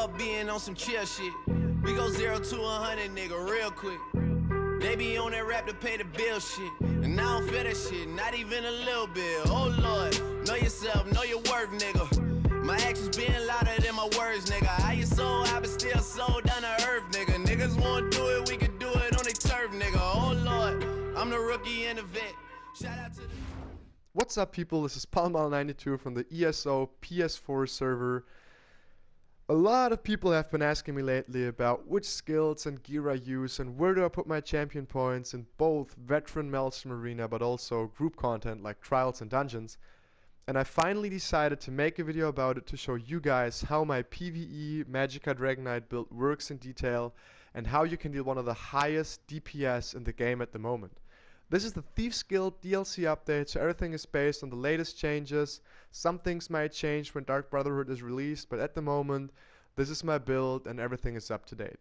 up being on some chill shit. We go 0 to 100, nigga, real quick. They be on that rap to pay the bill shit. And I don't feel that shit, not even a little bit. Oh Lord, know yourself, know your worth, nigga. My actions being louder than my words, nigga. How you so high but still so down to earth, nigga. Niggas wanna do it, we can do it on the turf, nigga. Oh Lord, I'm the rookie and the vet. Shout out to the... What's up, people? This is Palmal92 from the ESO PS4 server. A lot of people have been asking me lately about which skills and gear I use and where do I put my champion points in both veteran Maelstrom Arena but also group content like trials and dungeons. And I finally decided to make a video about it to show you guys how my PvE Magicka Dragonknight build works in detail and how you can deal one of the highest DPS in the game at the moment. This is the Thieves Guild DLC update, so everything is based on the latest changes. Some things might change when Dark Brotherhood is released, but at the moment, this is my build and everything is up to date.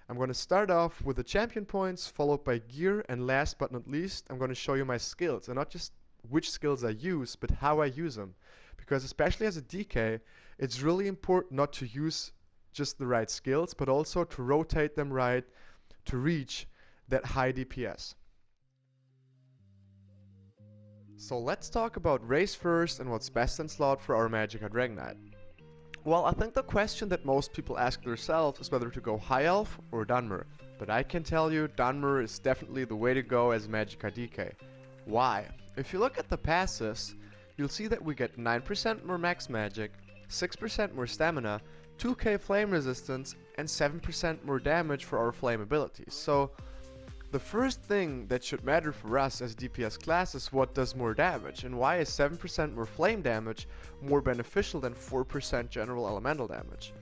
I'm going to start off with the champion points, followed by gear, and last but not least, I'm going to show you my skills, and not just which skills I use, but how I use them. Because especially as a DK, it's really important not to use just the right skills, but also to rotate them right to reach that high DPS. So let's talk about race first and what's best in slot for our Magicka Dragonknight. Well, I think the question that most people ask themselves is whether to go High Elf or Dunmer. But I can tell you, Dunmer is definitely the way to go as Magicka DK. Why? If you look at the passives, you'll see that we get 9% more max magic, 6% more stamina, 2k flame resistance, and 7% more damage for our flame abilities. So the first thing that should matter for us as DPS class is what does more damage, and why is 7% more flame damage more beneficial than 4% general elemental damage.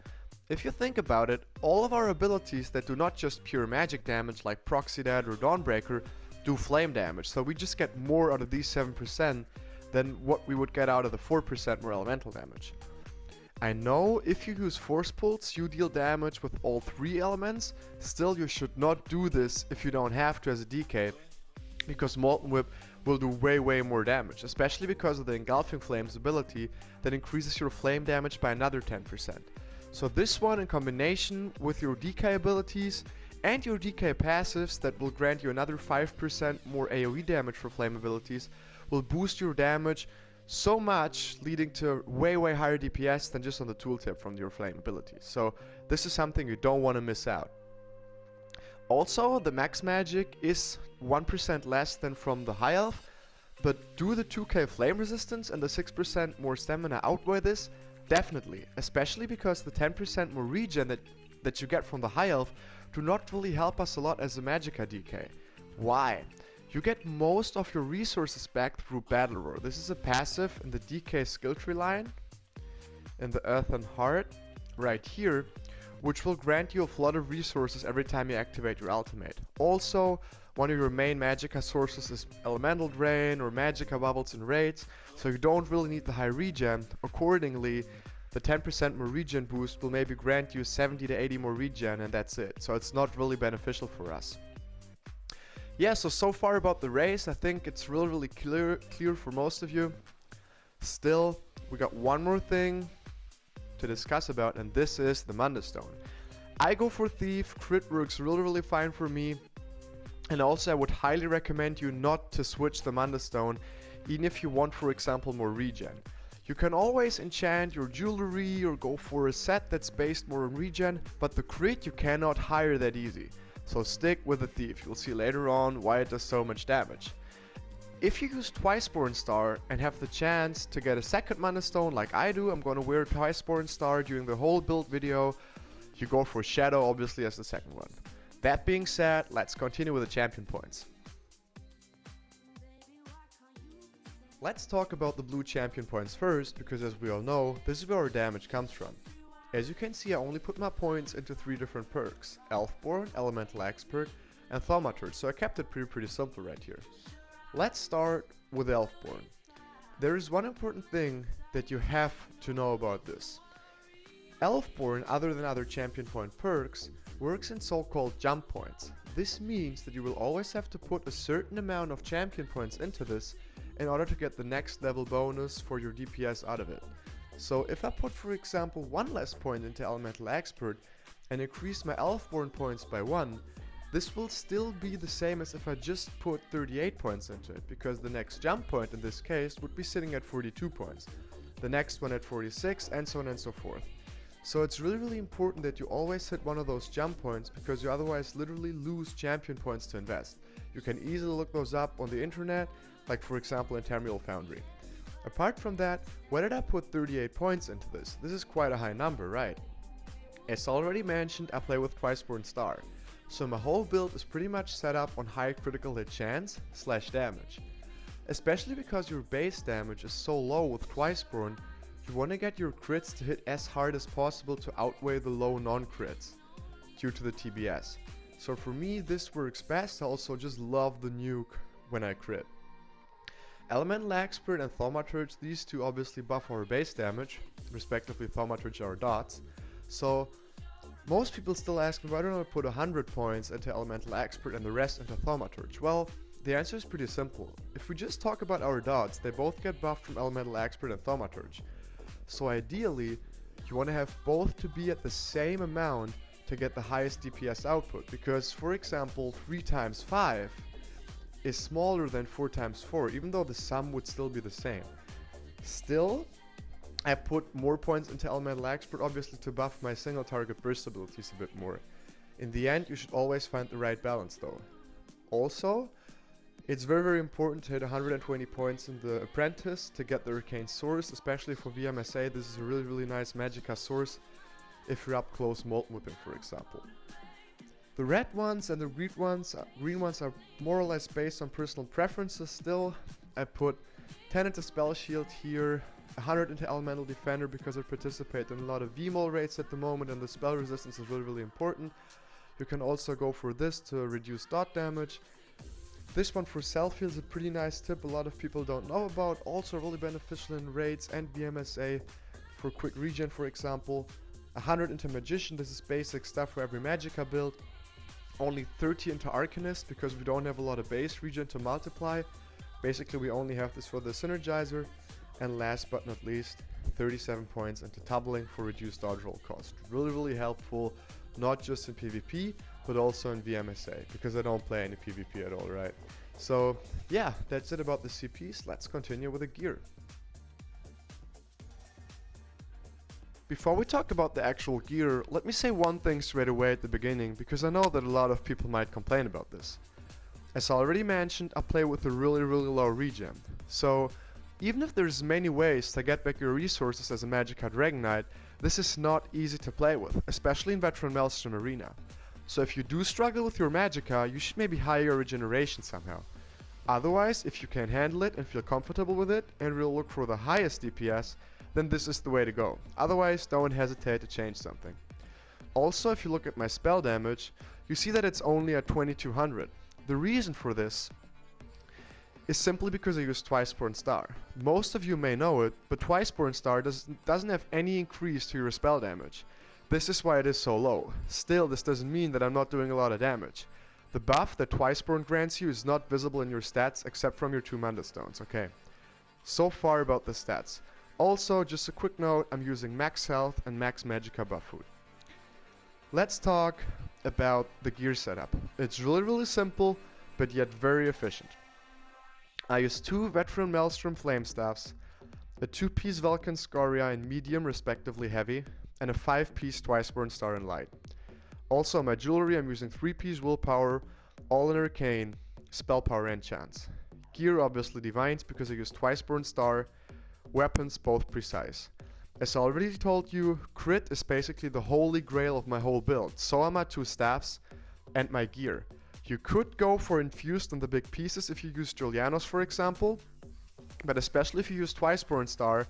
If you think about it, all of our abilities that do not just pure magic damage like Proxy Dead or Dawnbreaker do flame damage, so we just get more out of these 7% than what we would get out of the 4% more elemental damage. I know if you use Force Pulse, you deal damage with all 3 elements, still you should not do this if you don't have to as a DK, because Molten Whip will do way more damage, especially because of the Engulfing Flames ability that increases your flame damage by another 10%. So this one in combination with your DK abilities and your DK passives that will grant you another 5% more AoE damage for flame abilities will boost your damage so much, leading to way higher DPS than just on the tooltip from your flame abilities. So this is something you don't want to miss out. Also, the max magic is 1% less than from the High Elf, but do the 2k flame resistance and the 6% more stamina outweigh this? Definitely, especially because the 10% more regen that you get from the High Elf do not really help us a lot as a Magicka DK. Why? You get most of your resources back through Battle Roar. This is a passive in the DK skill tree line, in the Earthen Heart, right here, which will grant you a flood of resources every time you activate your ultimate. Also, one of your main Magicka sources is Elemental Drain or Magicka Bubbles and Raids, so you don't really need the high regen. Accordingly, the 10% more regen boost will maybe grant you 70 to 80 more regen, and that's it. So it's not really beneficial for us. Yeah, so far about the race, I think it's really clear for most of you. Still, we got one more thing to discuss about, and this is the Mundus Stone. I go for Thief, crit works really fine for me, and also I would highly recommend you not to switch the Mundus Stone, even if you want, for example, more regen. You can always enchant your jewelry or go for a set that's based more on regen, but the crit you cannot hire that easy. So stick with the Thief, you'll see later on why it does so much damage. If you use Twiceborn Star and have the chance to get a second Mana Stone like I do, I'm gonna wear Twiceborn Star during the whole build video, you go for Shadow obviously as the second one. That being said, let's continue with the champion points. Let's talk about the blue champion points first, because as we all know, this is where our damage comes from. As you can see, I only put my points into 3 different perks: Elfborn, Elemental Expert, and Thaumaturge, so I kept it pretty simple right here. Let's start with Elfborn. There is one important thing that you have to know about this. Elfborn, other than other champion point perks, works in so-called jump points. This means that you will always have to put a certain amount of champion points into this in order to get the next level bonus for your DPS out of it. So if I put, for example, 1 less point into Elemental Expert and increase my Elfborn points by 1, this will still be the same as if I just put 38 points into it, because the next jump point in this case would be sitting at 42 points, the next one at 46, and so on and so forth. So it's really important that you always hit one of those jump points, because you otherwise literally lose champion points to invest. You can easily look those up on the internet, like for example in Tamriel Foundry. Apart from that, why did I put 38 points into this? This is quite a high number, right? As already mentioned, I play with Twiceborn Star. So my whole build is pretty much set up on high critical hit chance / damage. Especially because your base damage is so low with Twiceborn, you want to get your crits to hit as hard as possible to outweigh the low non-crits due to the TBS. So for me this works best. I also just love the nuke when I crit. Elemental Expert and Thaumaturge, these two obviously buff our base damage, respectively Thaumaturge our dots. So most people still ask me, why don't I put 100 points into Elemental Expert and the rest into Thaumaturge? Well, the answer is pretty simple. If we just talk about our dots, they both get buffed from Elemental Expert and Thaumaturge. So ideally, you want to have both to be at the same amount to get the highest DPS output, because for example 3 times 5 is smaller than 4 times 4, even though the sum would still be the same. Still, I put more points into Elemental Expert obviously to buff my single target burst abilities a bit more. In the end, you should always find the right balance though. Also, it's very important to hit 120 points in the Apprentice to get the Arcane Source, especially for vMSA. This is a really nice Magicka source if you're up close Molten Whipping, for example. The red ones and the green ones are more or less based on personal preferences still. I put 10 into Spell Shield here, 100 into Elemental Defender because I participate in a lot of VMOL raids at the moment and the spell resistance is really important. You can also go for this to reduce dot damage. This one for self-heal is a pretty nice tip a lot of people don't know about, also really beneficial in raids and vMSA for quick regen, for example. 100 into Magician, this is basic stuff for every Magicka build. Only 30 into Arcanist because we don't have a lot of base regen to multiply. Basically we only have this for the Synergizer. And last but not least, 37 points into Tumbling for reduced dodge roll cost. Really helpful, not just in PvP, but also in vMSA, because I don't play any PvP at all, right? So yeah, that's it about the CPs. Let's continue with the gear. Before we talk about the actual gear, let me say one thing straight away at the beginning, because I know that a lot of people might complain about this. As already mentioned, I play with a really low regen. So even if there's many ways to get back your resources as a Magicka Dragonknight, this is not easy to play with, especially in Veteran Maelstrom Arena. So if you do struggle with your Magicka, you should maybe hire your regeneration somehow. Otherwise, if you can handle it and feel comfortable with it, and will look for the highest DPS, then this is the way to go. Otherwise, don't hesitate to change something. Also, if you look at my spell damage, you see that it's only at 2200. The reason for this is simply because I use Twiceborn Star. Most of you may know it, but Twiceborn Star doesn't have any increase to your spell damage. This is why it is so low. Still, this doesn't mean that I'm not doing a lot of damage. The buff that Twiceborn grants you is not visible in your stats except from your 2 Mundus stones, okay? So far about the stats. Also, just a quick note, I'm using max health and max Magicka buff food. Let's talk about the gear setup. It's really simple, but yet very efficient. I use 2 Veteran Maelstrom Flame Staffs, a 2-piece Vulcan Scoria in medium respectively heavy, and a 5-piece Twiceborn Star in light. Also my jewelry, I'm using 3-piece Willpower, all in Arcane, Spell Power and Chance. Gear obviously Divines because I use Twiceborn Star, weapons both precise. As I already told you, crit is basically the holy grail of my whole build, so are my 2 staffs and my gear. You could go for infused on the big pieces if you use Julianos for example, but especially if you use Twiceborn Star,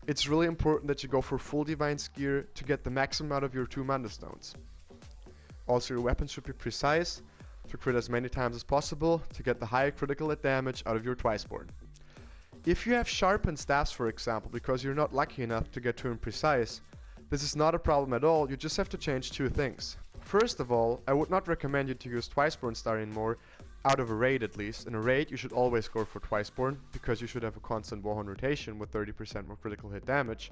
it's really important that you go for full Divines gear to get the maximum out of your 2 Mundus stones. Also your weapons should be precise, to crit as many times as possible to get the high critical hit damage out of your Twiceborn. If you have sharpened staffs for example because you're not lucky enough to get to imprecise, this is not a problem at all, you just have to change 2 things. First of all, I would not recommend you to use Twiceborn Star anymore out of a raid at least. In a raid, you should always go for Twiceborn, because you should have a constant Warhorn rotation with 30% more critical hit damage.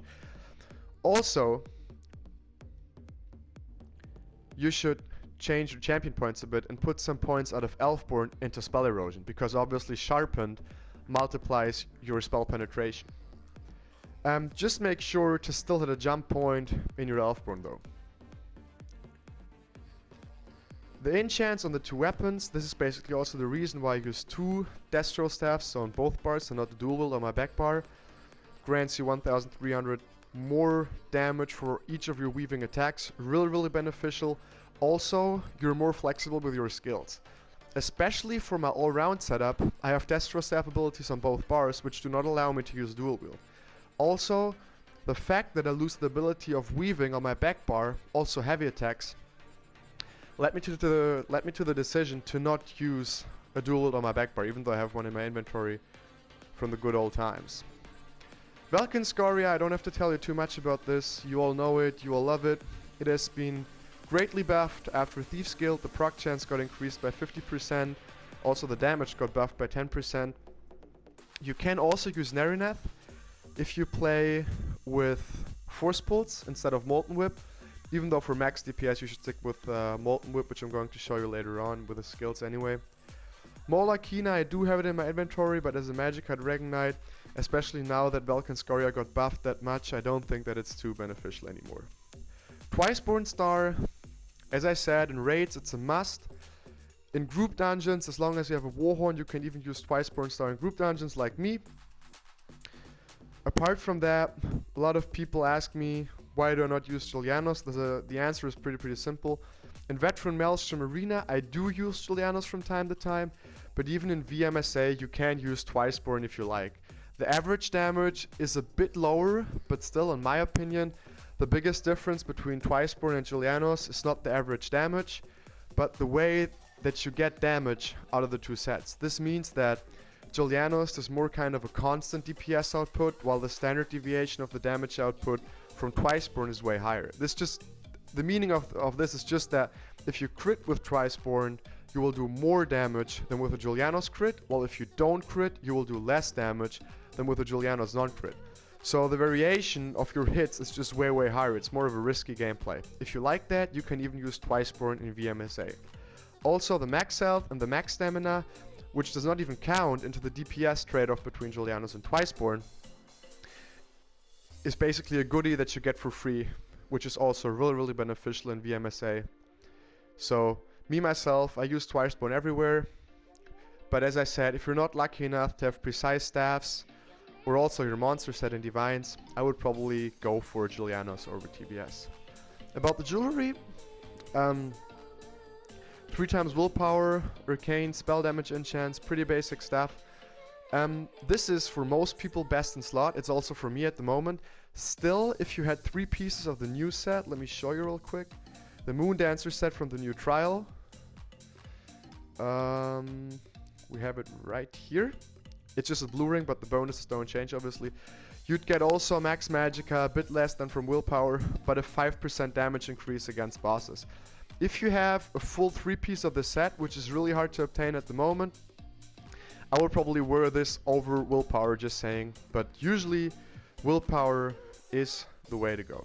Also, you should change your champion points a bit and put some points out of Elfborn into Spell Erosion, because obviously Sharpened multiplies your spell penetration. Just make sure to still hit a jump point in your Elfborn though. The enchants on the two weapons, this is basically also the reason why I use two Destro Staffs, so on both bars and not the dual wield on my back bar. Grants you 1300 more damage for each of your weaving attacks, really beneficial. Also, you're more flexible with your skills. Especially for my all-round setup, I have Destro Staff abilities on both bars, which do not allow me to use dual wield. Also, the fact that I lose the ability of weaving on my back bar, also heavy attacks, led me to the decision to not use a dual wield on my back bar, even though I have one in my inventory from the good old times. Valkynscoria, I don't have to tell you too much about this. You all know it, you all love it. It has been greatly buffed after Thieves Guild. The proc chance got increased by 50%. Also the damage got buffed by 10%. You can also use Narineth if you play with Force Pulse instead of Molten Whip. Even though for max DPS you should stick with Molten Whip, which I'm going to show you later on with the skills anyway. Molakina, I do have it in my inventory, but as a Magicka Dragonknight, especially now that Valkynscoria got buffed that much, I don't think that it's too beneficial anymore. Twiceborn Star, as I said, in raids it's a must. In group dungeons, as long as you have a Warhorn, you can even use Twiceborn Star in group dungeons like me. Apart from that, a lot of people ask me, why do I not use Julianos? The answer is pretty simple. In Veteran Maelstrom Arena, I do use Julianos from time to time, but even in vMSA, you can use Twiceborn if you like. The average damage is a bit lower, but still, in my opinion, the biggest difference between Twiceborn and Julianos is not the average damage, but the way that you get damage out of the two sets. This means that Julianos is more kind of a constant DPS output, while the standard deviation of the damage output from Twiceborn is way higher. The meaning of this is just that if you crit with Twiceborn, you will do more damage than with a Julianos crit, while if you don't crit, you will do less damage than with a Julianos non-crit. So the variation of your hits is just way higher. It's more of a risky gameplay. If you like that, you can even use Twiceborn in vMSA. Also, the max health and the max stamina, which does not even count into the DPS trade-off between Julianos and Twiceborn, is basically a goodie that you get for free, which is also really beneficial in vMSA. So, me myself, I use Twiceborn everywhere, but as I said, if you're not lucky enough to have precise staffs, or also your monster set in Divines, I would probably go for Julianos over TBS. About the jewelry, 3 times willpower, arcane, spell damage enchants, pretty basic stuff. This is for most people best in slot. It's also for me at the moment. Still, if you had 3 pieces of the new set, let me show you real quick. The Moon Dancer set from the new trial. We have it right here. It's just a blue ring, but the bonuses don't change, obviously. You'd get also max Magicka, a bit less than from willpower, but a 5% damage increase against bosses. If you have a full 3-piece of the set, which is really hard to obtain at the moment, I would probably wear this over willpower, just saying. But usually, willpower is the way to go.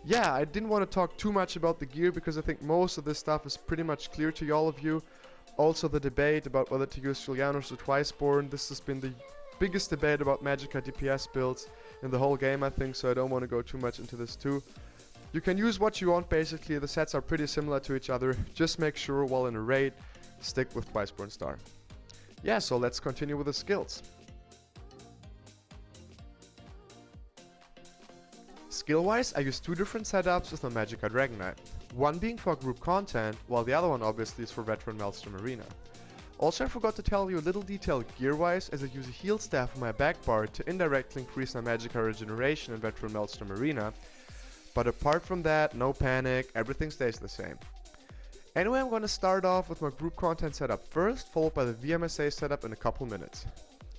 Yeah, I didn't want to talk too much about the gear, because I think most of this stuff is pretty much clear to all of you. Also, the debate about whether to use Julianos or Twiceborn, this has been the biggest debate about Magicka DPS builds in the whole game, I think, so I don't want to go too much into this too. You can use what you want, basically. The sets are pretty similar to each other. Just make sure, while in a raid, stick with Twiceborn Star. Yeah, so let's continue with the skills. Skill-wise, I use 2 different setups with my Magicka Dragonknight. One being for group content, while the other one obviously is for Veteran Maelstrom Arena. Also, I forgot to tell you a little detail gear-wise, as I use a heal staff on my back bar to indirectly increase my Magicka regeneration in Veteran Maelstrom Arena. But apart from that, no panic, everything stays the same. Anyway, I'm going to start off with my group content setup first, followed by the vMSA setup in a couple minutes.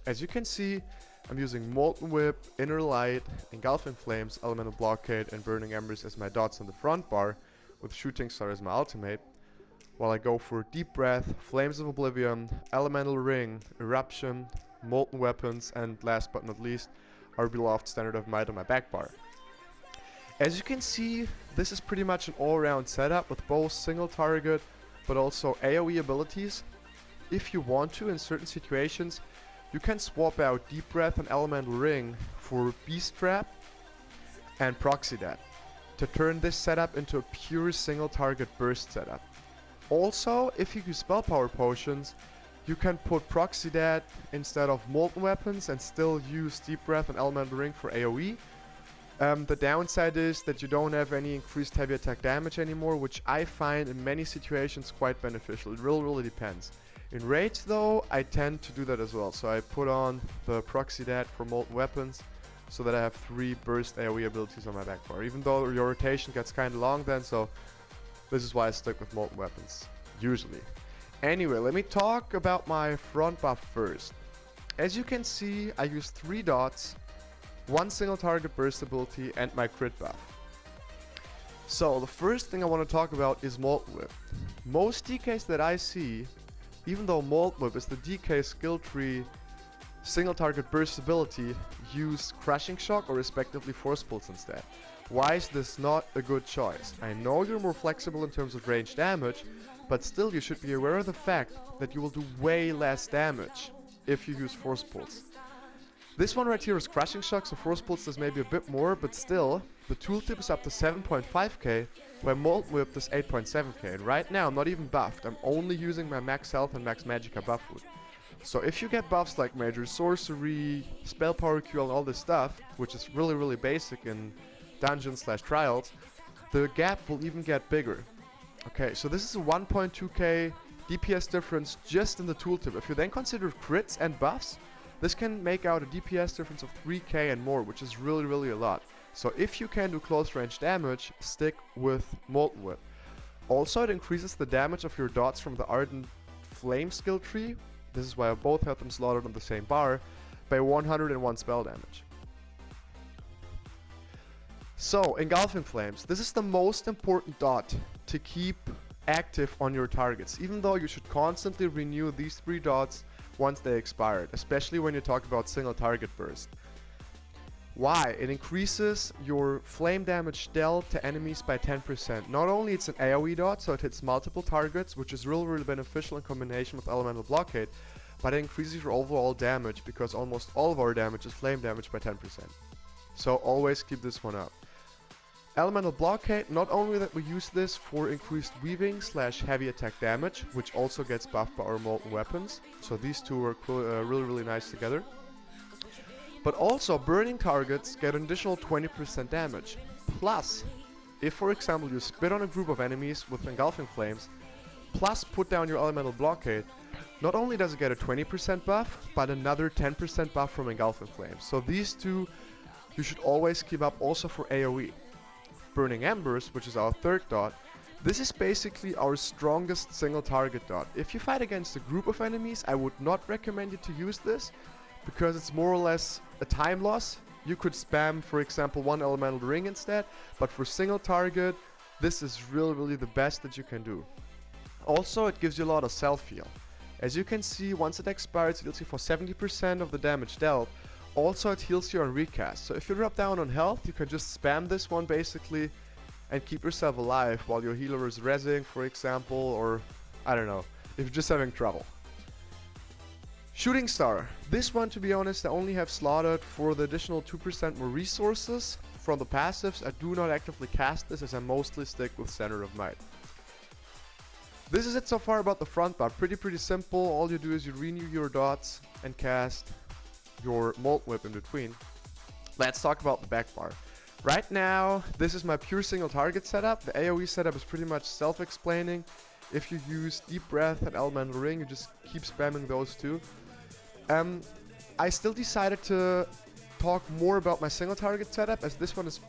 As you can see, I'm using Molten Whip, Inner Light, Engulfing Flames, Elemental Blockade, and Burning Embers as my dots on the front bar, with Shooting Star as my ultimate. while I go for Deep Breath, Flames of Oblivion, Elemental Ring, Eruption, Molten Weapons, and last but not least, our beloved Standard of Might on my back bar. As you can see, this is pretty much an all-around setup with both single target but also AoE abilities. If you want to, in certain situations, you can swap out Deep Breath and Elemental Ring for Beast Trap and Proxy Death to turn this setup into a pure single target burst setup. Also, if you use spell power potions, you can put Proxy Death instead of Molten Weapons and still use Deep Breath and Elemental Ring for AoE. The downside is that you don't have any increased heavy attack damage anymore, which I find in many situations quite beneficial. It really depends. In raids though, I tend to do that as well. So I put on the Proxy Death for Molten Weapons so that I have 3 burst AoE abilities on my back bar. Even though your rotation gets kinda long then, so this is why I stick with Molten Weapons, usually. Anyway, let me talk about my front buff first. As you can see, I use 3 dots, 1 single target burst ability, and my crit buff. So the first thing I want to talk about is Molten Whip. Most DKs that I see, even though Molten Whip is the DK skill tree single target burst ability, use Crushing Shock or respectively Force Pulse instead. Why is this not a good choice? I know you're more flexible in terms of range damage, but still you should be aware of the fact that you will do way less damage if you use Force Pulse. This one right here is Crushing Shock, so Force Pulse does maybe a bit more, but still, the tooltip is up to 7.5k, where Molten Whip does 8.7k, and right now I'm not even buffed, I'm only using my max health and max Magicka buff food. So if you get buffs like Major Sorcery, Spell Power Q and all this stuff, which is really basic in Dungeons/Trials, the gap will even get bigger. Okay, so this is a 1.2k DPS difference just in the tooltip. If you then consider crits and buffs, this can make out a DPS difference of 3k and more, which is really a lot. So if you can do close range damage, stick with Molten Whip. Also, it increases the damage of your dots from the Ardent Flame skill tree, this is why I both have them slotted on the same bar, by 101 spell damage. So, Engulfing Flames. This is the most important dot to keep active on your targets, even though you should constantly renew these 3 dots once they expired, especially when you talk about single target burst. Why? It increases your flame damage dealt to enemies by 10%. Not only it's an AoE dot, so it hits multiple targets, which is really beneficial in combination with Elemental Blockade, but it increases your overall damage because almost all of our damage is flame damage by 10%. So always keep this one up. Elemental Blockade, not only that we use this for increased weaving / heavy attack damage, which also gets buffed by our Molten Weapons, so these two work really nice together, but also burning targets get an additional 20% damage. Plus, if for example you spit on a group of enemies with Engulfing Flames, plus put down your Elemental Blockade, not only does it get a 20% buff, but another 10% buff from Engulfing Flames. So these two you should always keep up also for AoE. Burning Embers, which is our third dot, this is basically our strongest single target dot. If you fight against a group of enemies, I would not recommend you to use this, because it's more or less a time loss. You could spam, for example, 1 Elemental Ring instead, but for single target, this is really the best that you can do. Also, it gives you a lot of self-heal. As you can see, once it expires, it heals you for 70% of the damage dealt. Also, it heals you on recast, so if you drop down on health, you can just spam this one basically and keep yourself alive while your healer is rezzing, for example, or I don't know, if you're just having trouble. Shooting Star. This one, to be honest, I only have slotted for the additional 2% more resources from the passives. I do not actively cast this as I mostly stick with Center of Might. This is it so far about the front bar. Pretty simple. All you do is you renew your dots and cast your Molten Whip in between. Let's talk about the back bar. Right now, this is my pure single target setup. The AoE setup is pretty much self-explaining. If you use Deep Breath and Elemental Ring, you just keep spamming those two. I still decided to talk more about my single target setup, as this one is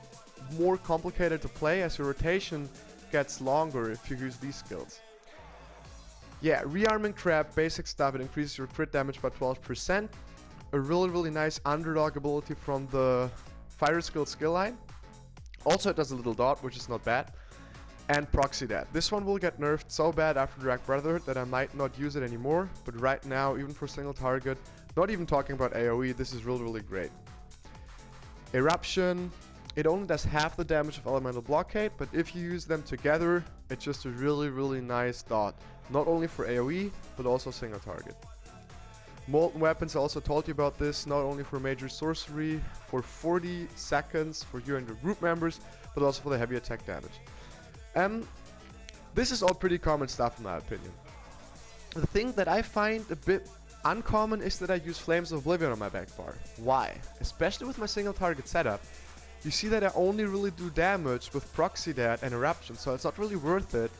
more complicated to play, as your rotation gets longer if you use these skills. Yeah, Rearming Trap, basic stuff. It increases your crit damage by 12%. A really nice underdog ability from the Fire skill line. Also, it does a little dot, which is not bad. and Proxy Dead. This one will get nerfed so bad after Drag Brotherhood that I might not use it anymore, but right now, even for single target, not even talking about AoE, this is really great. Eruption, it only does half the damage of Elemental Blockade, but if you use them together, it's just a really nice dot. Not only for AoE, but also single target. Molten Weapons, I also told you about this, not only for major sorcery, for 40 seconds for you and your group members, but also for the heavy attack damage. This is all pretty common stuff in my opinion. The thing that I find a bit uncommon is that I use Flames of Oblivion on my back bar. Why? Especially with my single target setup. You see that I only really do damage with Proxy Dead and Eruption, so it's not really worth it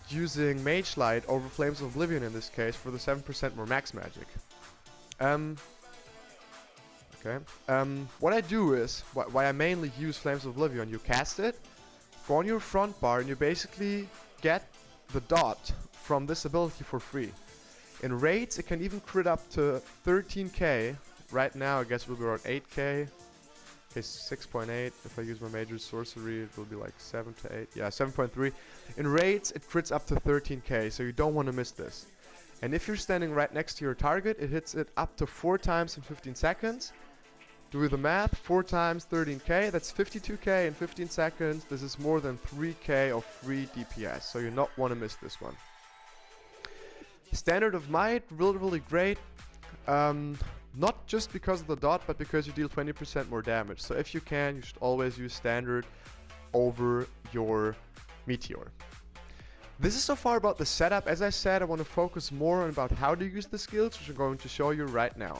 using Mage Light over Flames of Oblivion in this case for the 7% more max magic. What I do is, why I mainly use Flames of Oblivion, you cast it, go on your front bar, and you basically get the dot from this ability for free. In raids, it can even crit up to 13k. Right now, I guess it will be around 8k. Okay, 6.8. If I use my major sorcery, it will be like 7 to 8. Yeah, 7.3. In raids, it crits up to 13k, so you don't want to miss this. And if you're standing right next to your target, it hits it up to 4 times in 15 seconds. Do the math, 4 times 13k, that's 52k in 15 seconds. This is more than 3k of free DPS, so you not want to miss this one. Standard of Might, really great. Not just because of the dot, but because you deal 20% more damage. So if you can, you should always use Standard over your Meteor. This is so far about the setup. As I said, I want to focus more on about how to use the skills, which I'm going to show you right now.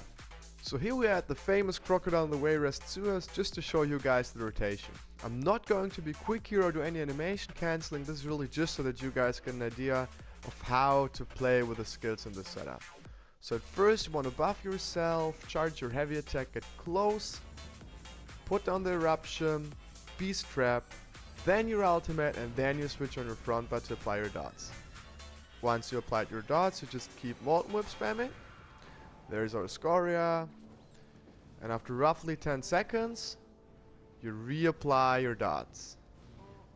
So here we are at the famous Crocodile in the Way Rest Suez, just to show you guys the rotation. I'm not going to be quick here or do any animation cancelling. This is really just so that you guys get an idea of how to play with the skills in this setup. So at first you want to buff yourself, charge your heavy attack, get close, put down the Eruption, Beast Trap, then your ultimate, and then you switch on your front bar to apply your dots. Once you applied your dots, you just keep Molten Whip spamming. There's our Scoria, and after roughly 10 seconds, you reapply your dots.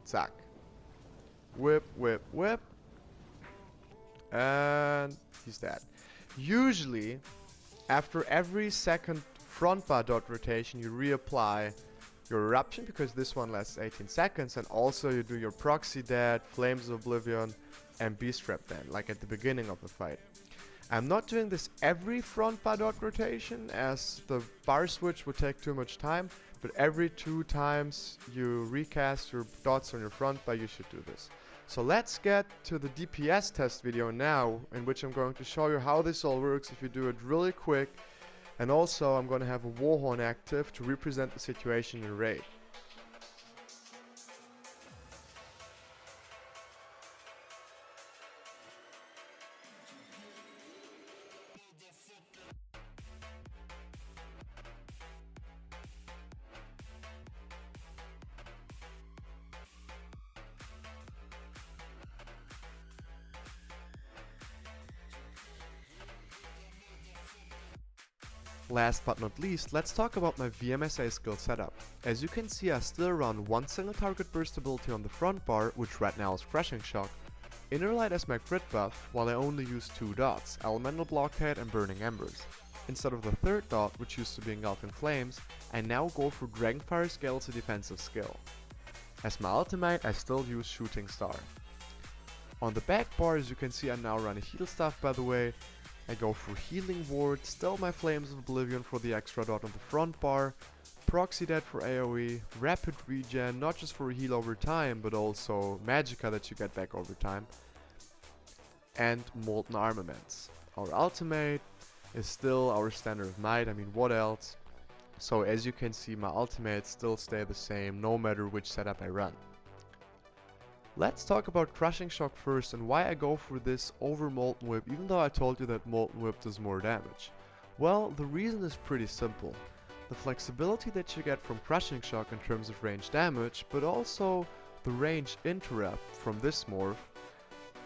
Zack. Whip, whip, whip, and he's dead. Usually, after every second front bar dot rotation, you reapply your Eruption, because this one lasts 18 seconds, and also you do your Proxy Dead, Flames of Oblivion, and Beast Trap then, like at the beginning of the fight. I'm not doing this every front bar dot rotation, as the bar switch would take too much time, but every 2 times you recast your dots on your front bar, you should do this. So let's get to the DPS test video now, in which I'm going to show you how this all works if you do it really quick, and also I'm going to have a Warhorn active to represent the situation in raid. Last but not least, let's talk about my vMSA skill setup. As you can see, I still run one single target burst ability on the front bar, which right now is Crushing Shock, Inner Light as my crit buff, while I only use 2 dots, Elemental Blockade and Burning Embers. Instead of the third dot, which used to be Engulfing Flames, I now go for Dragonfire Scale as a defensive skill. As my ultimate, I still use Shooting Star. On the back bar, as you can see, I now run a heal staff, by the way. I go for Healing Ward, still my Flames of Oblivion for the extra dot on the front bar, Proxy Dead for AoE, Rapid Regen, not just for heal over time, but also Magicka that you get back over time, and Molten Armaments. Our ultimate is still our Standard of Might, I mean what else? So as you can see, my ultimates still stay the same no matter which setup I run. Let's talk about Crushing Shock first and why I go for this over Molten Whip, even though I told you that Molten Whip does more damage. Well, the reason is pretty simple. The flexibility that you get from Crushing Shock in terms of range damage, but also the range interrupt from this morph,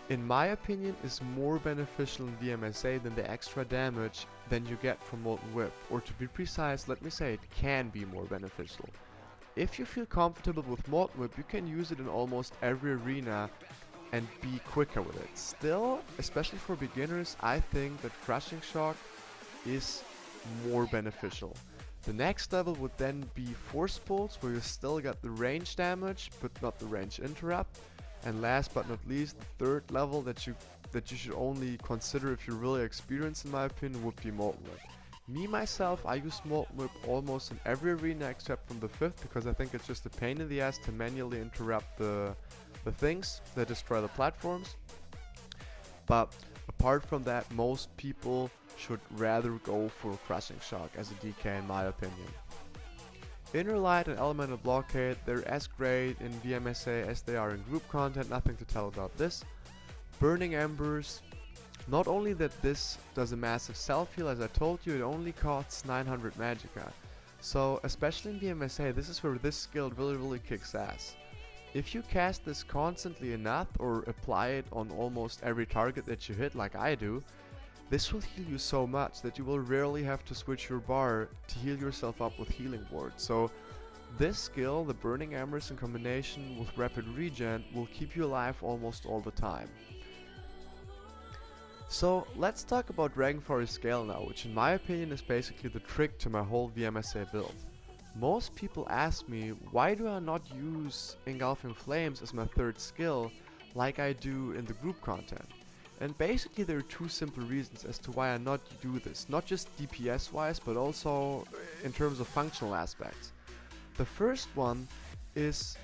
in my opinion, is more beneficial in vMSA than the extra damage than you get from Molten Whip. Or to be precise, let me say it can be more beneficial. if you feel comfortable with Molten Whip, you can use it in almost every arena and be quicker with it. Still, especially for beginners, I think that Crushing Shock is more beneficial. The next level would then be Force Pulse, where you still got the range damage, but not the range interrupt. And last but not least, the third level that you should only consider if you're really experienced, in my opinion, would be Molten Whip. Me, myself, I use Molten Whip almost in every arena except from the 5th, because I think it's just a pain in the ass to manually interrupt the things that destroy the platforms. But apart from that, most people should rather go for Crushing Shock as a DK, in my opinion. Inner Light and Elemental Blockade, they're as great in vMSA as they are in group content, nothing to tell about this. Burning Embers, not only that this does a massive self-heal, as I told you, it only costs 900 Magicka. So, especially in vMSA, this is where this skill really kicks ass. If you cast this constantly enough, or apply it on almost every target that you hit like I do, this will heal you so much that you will rarely have to switch your bar to heal yourself up with Healing Ward. So this skill, the Burning Embers in combination with Rapid Regen, will keep you alive almost all the time. So let's talk about Dragonfire Scale now, which in my opinion is basically the trick to my whole vMSA build. Most people ask me, why do I not use Engulfing Flames as my third skill like I do in the group content? And basically there are two simple reasons as to why I not do this, not just DPS wise but also in terms of functional aspects. The first one is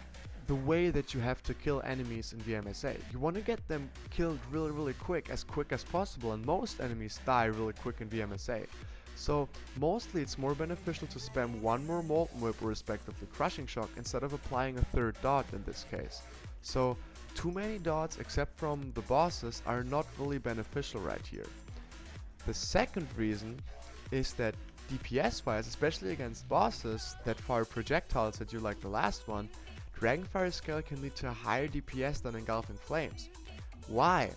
the way that you have to kill enemies in vMSA. You want to get them killed really quick as possible, and most enemies die really quick in vMSA. So mostly it's more beneficial to spam one more Molten Whip or respectively Crushing Shock instead of applying a third dot in this case. So too many dots except from the bosses are not really beneficial right here. The second reason is that DPS wise, especially against bosses that fire projectiles at you like the last one, Dragonfire Scale can lead to a higher DPS than Engulfing Flames. Why?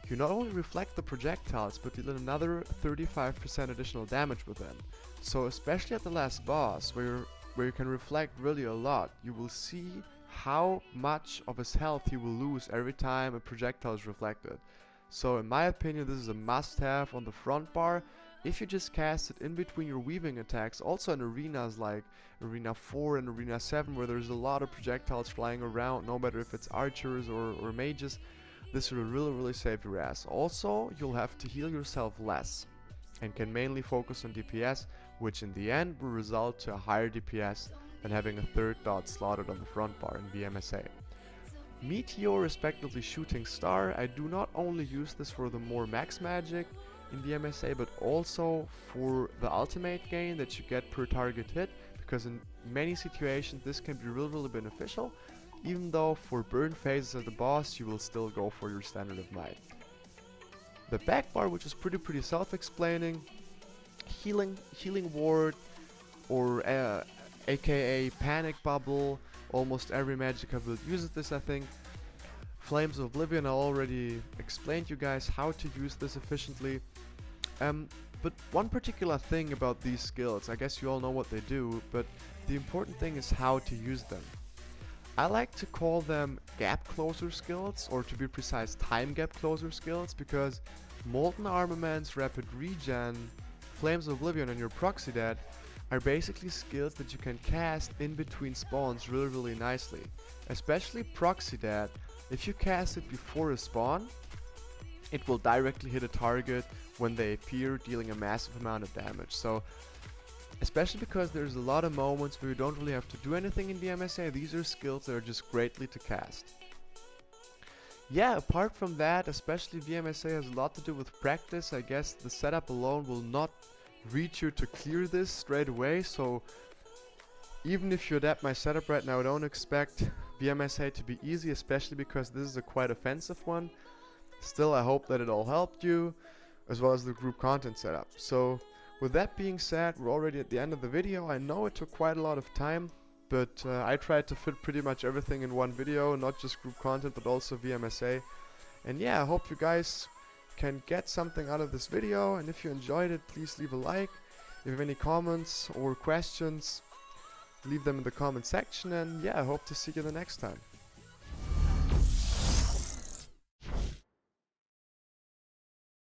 You not only reflect the projectiles, but deal another 35% additional damage with them. So especially at the last boss, where you can reflect really a lot, you will see how much of his health he will lose every time a projectile is reflected. So in my opinion, this is a must-have on the front bar. If you just cast it in between your weaving attacks, also in arenas like Arena 4 and Arena 7, where there's a lot of projectiles flying around, no matter if it's archers or mages, this will really save your ass. Also, you'll have to heal yourself less and can mainly focus on DPS, which in the end will result to a higher DPS than having a third dot slotted on the front bar in vMSA. Meteor, respectively Shooting Star, I do not only use this for the more max magic in vMSA, but also for the ultimate gain that you get per target hit, because in many situations this can be really beneficial, even though for burn phases at the boss you will still go for your Standard of Might. The back bar, which is pretty self-explaining, healing ward, or aka Panic Bubble, almost every Magicka build uses this, I think. Flames of Oblivion, I already explained you guys how to use this efficiently. But one particular thing about these skills, I guess you all know what they do, but the important thing is how to use them. I like to call them gap closer skills, or to be precise, time gap closer skills, because Molten Armaments, Rapid Regen, Flames of Oblivion and your Proxy Dead are basically skills that you can cast in between spawns really nicely. Especially Proxy Dead, if you cast it before a spawn, it will directly hit a target when they appear, dealing a massive amount of damage. So, especially because there's a lot of moments where you don't really have to do anything in vMSA, these are skills that are just greatly to cast. Yeah, apart from that, especially vMSA has a lot to do with practice. I guess the setup alone will not reach you to clear this straight away, so even if you adapt my setup right now, don't expect vMSA to be easy, especially because this is a quite offensive one. Still, I hope that it all helped you, as well as the group content setup. So, with that being said, we're already at the end of the video. I know it took quite a lot of time, but I tried to fit pretty much everything in one video, not just group content, but also vMSA. And yeah, I hope you guys can get something out of this video, and if you enjoyed it, please leave a like. If you have any comments or questions, leave them in the comment section, and yeah, I hope to see you the next time.